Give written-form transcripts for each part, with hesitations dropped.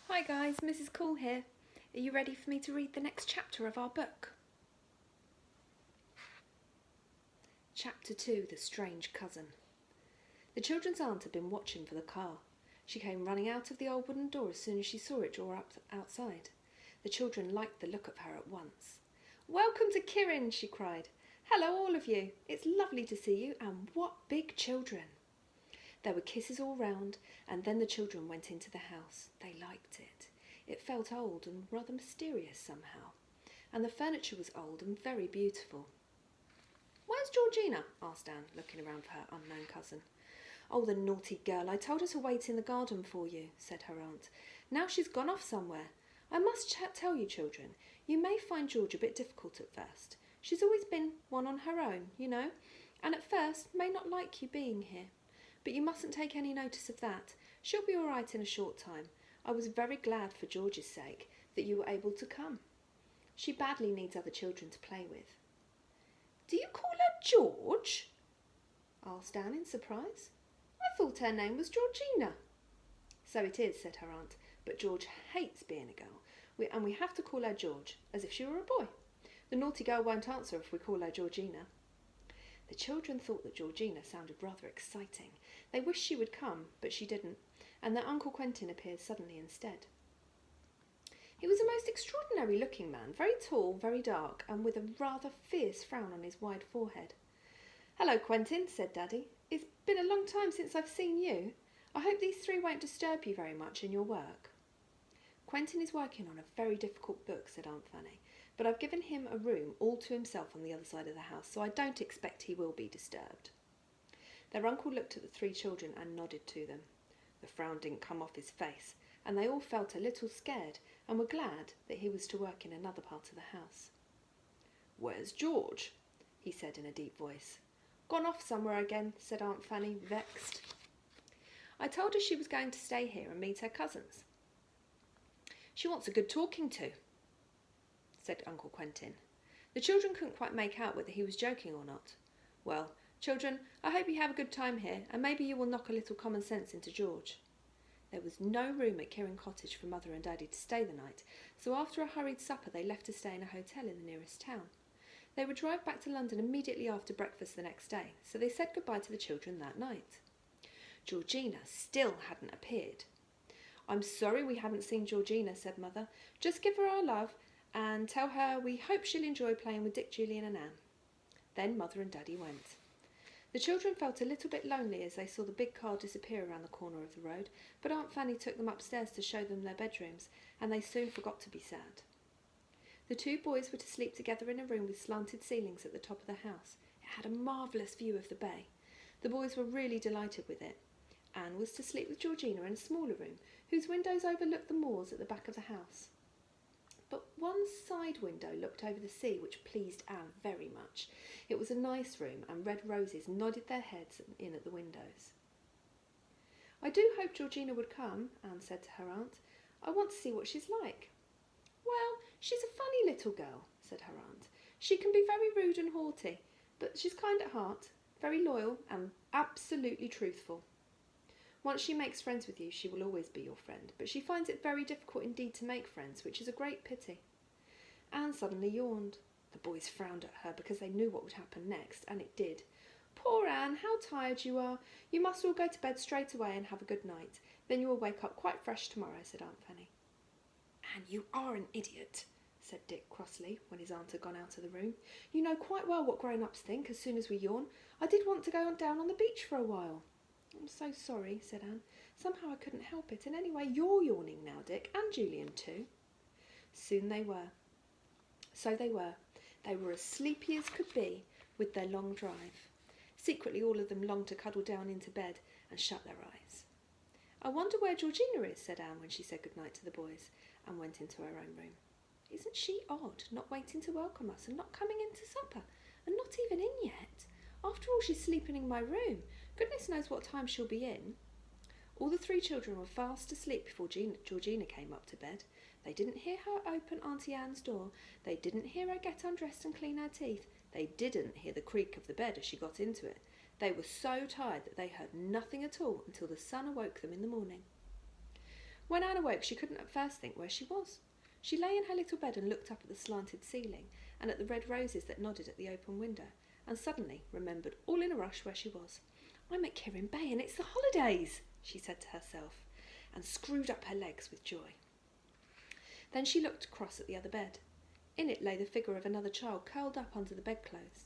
Hi guys, Mrs. Coull here. Are you ready for me to read the next chapter of our book? Chapter 2, The Strange Cousin. The children's aunt had been watching for the car. She came running out of the old wooden door as soon as she saw it draw up outside. The children liked the look of her at once. "Welcome to Kirin," she cried. "Hello all of you. It's lovely to see you, and what big children." There were kisses all round, and then the children went into the house. They liked it. It felt old and rather mysterious somehow, and the furniture was old and very beautiful. "Where's Georgina?" asked Anne, looking around for her unknown cousin. "Oh, the naughty girl, I told her to wait in the garden for you," said her aunt. "Now she's gone off somewhere. I must tell you, children, you may find George a bit difficult at first. She's always been one on her own, you know, and at first may not like you being here. But you mustn't take any notice of that. She'll be all right in a short time. I was very glad, for George's sake, that you were able to come. She badly needs other children to play with." "Do you call her George?" asked Anne in surprise. "I thought her name was Georgina." "So it is," said her aunt, "but George hates being a girl, and we have to call her George, as if she were a boy. The naughty girl won't answer if we call her Georgina." The children thought that Georgina sounded rather exciting. They wished she would come, but she didn't, and their Uncle Quentin appeared suddenly instead. He was a most extraordinary-looking man, very tall, very dark, and with a rather fierce frown on his wide forehead. "Hello, Quentin," said Daddy. "It's been a long time since I've seen you. I hope these three won't disturb you very much in your work." "Quentin is working on a very difficult book," said Aunt Fanny, "but I've given him a room all to himself on the other side of the house, so I don't expect he will be disturbed." Their uncle looked at the three children and nodded to them. The frown didn't come off his face, and they all felt a little scared and were glad that he was to work in another part of the house. "Where's George?" he said in a deep voice. "Gone off somewhere again," said Aunt Fanny, vexed. "I told her she was going to stay here and meet her cousins." "She wants a good talking to," said Uncle Quentin. The children couldn't quite make out whether he was joking or not. "Well, children, I hope you have a good time here, and maybe you will knock a little common sense into George." There was no room at Kirin Cottage for Mother and Daddy to stay the night, so after a hurried supper they left to stay in a hotel in the nearest town. They would drive back to London immediately after breakfast the next day, so they said goodbye to the children that night. Georgina still hadn't appeared. "I'm sorry we haven't seen Georgina," said Mother. "Just give her our love and tell her we hope she'll enjoy playing with Dick, Julian and Anne." Then Mother and Daddy went. The children felt a little bit lonely as they saw the big car disappear around the corner of the road, but Aunt Fanny took them upstairs to show them their bedrooms, and they soon forgot to be sad. The two boys were to sleep together in a room with slanted ceilings at the top of the house. It had a marvellous view of the bay. The boys were really delighted with it. Anne was to sleep with Georgina in a smaller room, whose windows overlooked the moors at the back of the house. But one side window looked over the sea, which pleased Anne very much. It was a nice room, and red roses nodded their heads in at the windows. "I do hope Georgina would come," Anne said to her aunt. "I want to see what she's like." "Well, she's a funny little girl," said her aunt. "She can be very rude and haughty, but she's kind at heart, very loyal and absolutely truthful. Once she makes friends with you, she will always be your friend, but she finds it very difficult indeed to make friends, which is a great pity." Anne suddenly yawned. The boys frowned at her because they knew what would happen next, and it did. "Poor Anne, how tired you are. You must all go to bed straight away and have a good night. Then you will wake up quite fresh tomorrow," said Aunt Fanny. "Anne, you are an idiot," said Dick crossly, when his aunt had gone out of the room. "You know quite well what grown-ups think as soon as we yawn. I did want to go down on the beach for a while." "I'm so sorry," said Anne. "Somehow I couldn't help it, and anyway you're yawning now, Dick, and Julian too." Soon they were. So they were. They were as sleepy as could be with their long drive. Secretly all of them longed to cuddle down into bed and shut their eyes. "I wonder where Georgina is," said Anne when she said good-night to the boys and went into her own room. "Isn't she odd, not waiting to welcome us and not coming in to supper, and not even in yet? After all, she's sleeping in my room. Goodness knows what time she'll be in." All the three children were fast asleep before Georgina came up to bed. They didn't hear her open Auntie Anne's door. They didn't hear her get undressed and clean her teeth. They didn't hear the creak of the bed as she got into it. They were so tired that they heard nothing at all until the sun awoke them in the morning. When Anne awoke, she couldn't at first think where she was. She lay in her little bed and looked up at the slanted ceiling and at the red roses that nodded at the open window, and suddenly remembered all in a rush where she was. "I'm at Kirrin Bay and it's the holidays," she said to herself, and screwed up her legs with joy. Then she looked across at the other bed. In it lay the figure of another child curled up under the bedclothes.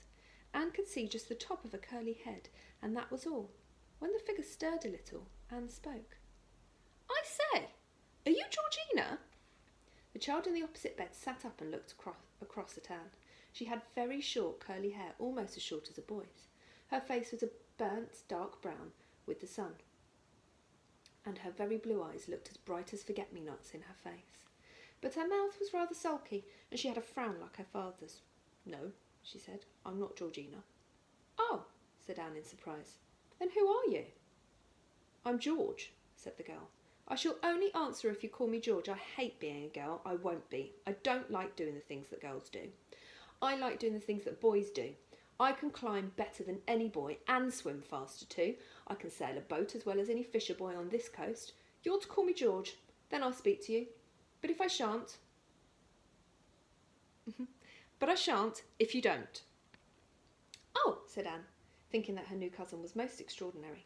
Anne could see just the top of a curly head, and that was all. When the figure stirred a little, Anne spoke. "I say, are you Georgina?" The child in the opposite bed sat up and looked across at Anne. She had very short curly hair, almost as short as a boy's. Her face was a burnt dark brown with the sun, and her very blue eyes looked as bright as forget-me-nots in her face. But her mouth was rather sulky, and she had a frown like her father's. "No," she said, "I'm not Georgina." "Oh," said Anne in surprise. "Then who are you?" "I'm George," said the girl. "I shall only answer if you call me George. I hate being a girl. I won't be. I don't like doing the things that girls do. I like doing the things that boys do. I can climb better than any boy and swim faster too. I can sail a boat as well as any fisher boy on this coast. You're to call me George. Then I'll speak to you. But if I shan't... But I shan't if you don't." "Oh," said Anne, thinking that her new cousin was most extraordinary.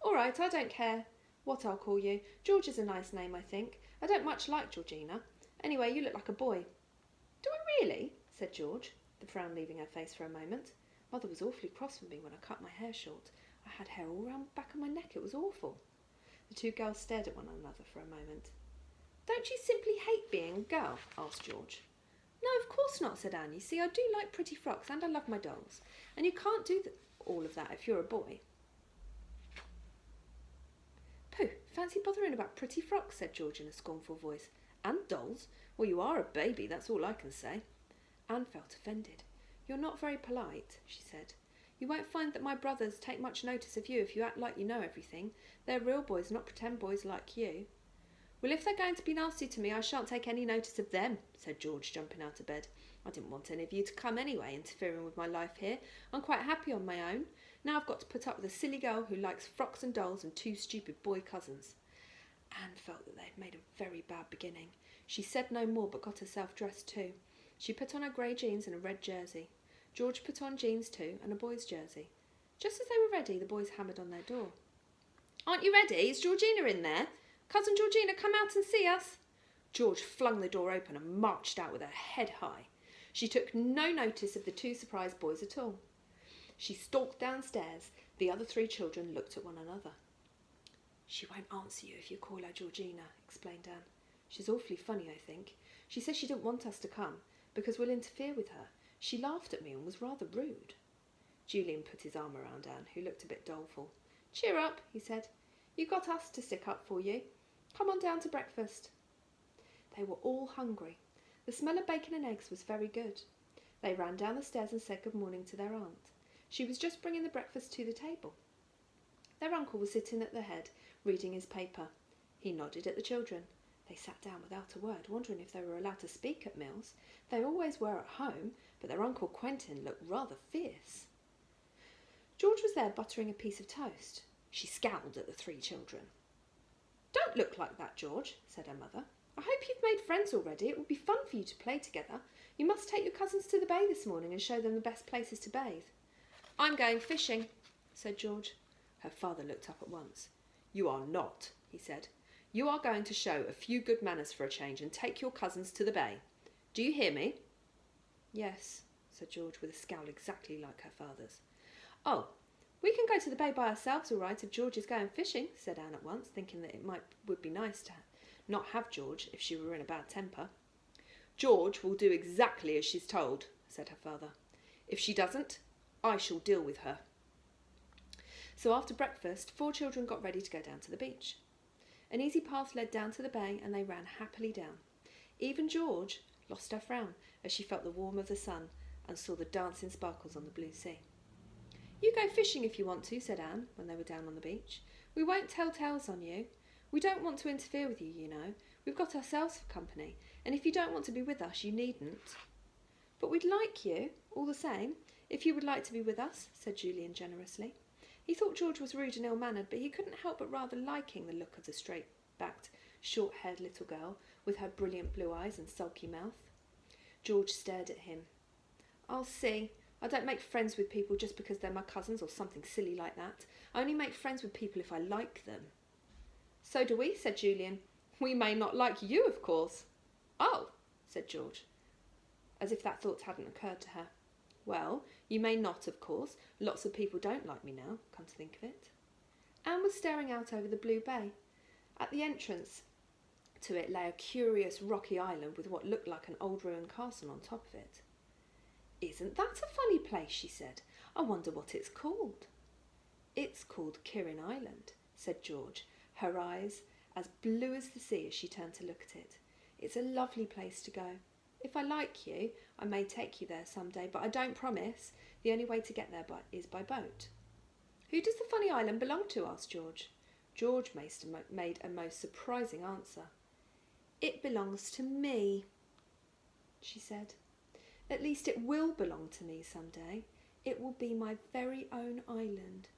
"All right, I don't care what I'll call you. George is a nice name, I think. I don't much like Georgina. Anyway, you look like a boy." "Do I really?" said George, the frown leaving her face for a moment. "Mother was awfully cross with me when I cut my hair short. I had hair all round the back of my neck. It was awful." The two girls stared at one another for a moment. "Don't you simply hate being a girl?" asked George. "No, of course not," said Anne. "You see, I do like pretty frocks and I love my dolls. And you can't do all of that if you're a boy." "Pooh, fancy bothering about pretty frocks," said George in a scornful voice. "And dolls? Well, you are a baby, that's all I can say." Anne felt offended. "You're not very polite," she said. "You won't find that my brothers take much notice of you if you act like you know everything. They're real boys, not pretend boys like you." "Well, if they're going to be nasty to me, I shan't take any notice of them," said George, jumping out of bed. "I didn't want any of you to come anyway, interfering with my life here. I'm quite happy on my own. Now I've got to put up with a silly girl who likes frocks and dolls and two stupid boy cousins." Anne felt that they had made a very bad beginning. She said no more, but got herself dressed too. She put on her grey jeans and a red jersey. George put on jeans too, and a boy's jersey. Just as they were ready, the boys hammered on their door. "Aren't you ready? Is Georgina in there? Cousin Georgina, come out and see us." George flung the door open and marched out with her head high. She took no notice of the two surprised boys at all. She stalked downstairs. The other three children looked at one another. "She won't answer you if you call her Georgina," explained Anne. "She's awfully funny, I think. She says she didn't want us to come because we'll interfere with her. She laughed at me and was rather rude." Julian put his arm around Anne, who looked a bit doleful. "Cheer up," he said. "You got us to stick up for you. Come on down to breakfast." They were all hungry. The smell of bacon and eggs was very good. They ran down the stairs and said good morning to their aunt. She was just bringing the breakfast to the table. Their uncle was sitting at the head, reading his paper. He nodded at the children. They sat down without a word, wondering if they were allowed to speak at meals. They always were at home, but their Uncle Quentin looked rather fierce. George was there buttering a piece of toast. She scowled at the three children. "Don't look like that, George," said her mother. "I hope you've made friends already. It would be fun for you to play together. You must take your cousins to the bay this morning and show them the best places to bathe." "I'm going fishing," said George. Her father looked up at once. "You are not," he said. "You are going to show a few good manners for a change and take your cousins to the bay. Do you hear me?" "Yes," said George with a scowl exactly like her father's. "Oh, we can go to the bay by ourselves all right if George is going fishing," said Anne at once, thinking that would be nice to not have George if she were in a bad temper. "George will do exactly as she's told," said her father. "If she doesn't, I shall deal with her." So after breakfast, 4 children got ready to go down to the beach. An easy path led down to the bay, and they ran happily down. Even George lost her frown as she felt the warmth of the sun and saw the dancing sparkles on the blue sea. "You go fishing if you want to," said Anne when they were down on the beach. "We won't tell tales on you. We don't want to interfere with you, you know. We've got ourselves for company, and if you don't want to be with us, you needn't." "But we'd like you, all the same, if you would like to be with us," said Julian generously. He thought George was rude and ill-mannered, but he couldn't help but rather liking the look of the straight-backed, short-haired little girl with her brilliant blue eyes and sulky mouth. George stared at him. "I'll see. I don't make friends with people just because they're my cousins or something silly like that. I only make friends with people if I like them." "So do we," said Julian. "We may not like you, of course." "Oh," said George, as if that thought hadn't occurred to her. "Well, you may not, of course. Lots of people don't like me now, come to think of it." Anne was staring out over the blue bay. At the entrance to it lay a curious rocky island with what looked like an old ruined castle on top of it. "Isn't that a funny place?" she said. "I wonder what it's called." "It's called Kirin Island," said George, her eyes as blue as the sea as she turned to look at it. "It's a lovely place to go. If I like you, I may take you there some day, but I don't promise. The only way to get there is by boat." "Who does the funny island belong to?" asked George. George made a most surprising answer. "It belongs to me," she said. "At least it will belong to me some day. It will be my very own island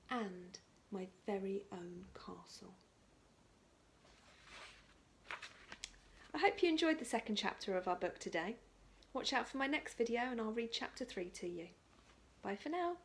and my very own castle." I hope you enjoyed the second chapter of our book today. Watch out for my next video and I'll read chapter 3 to you. Bye for now.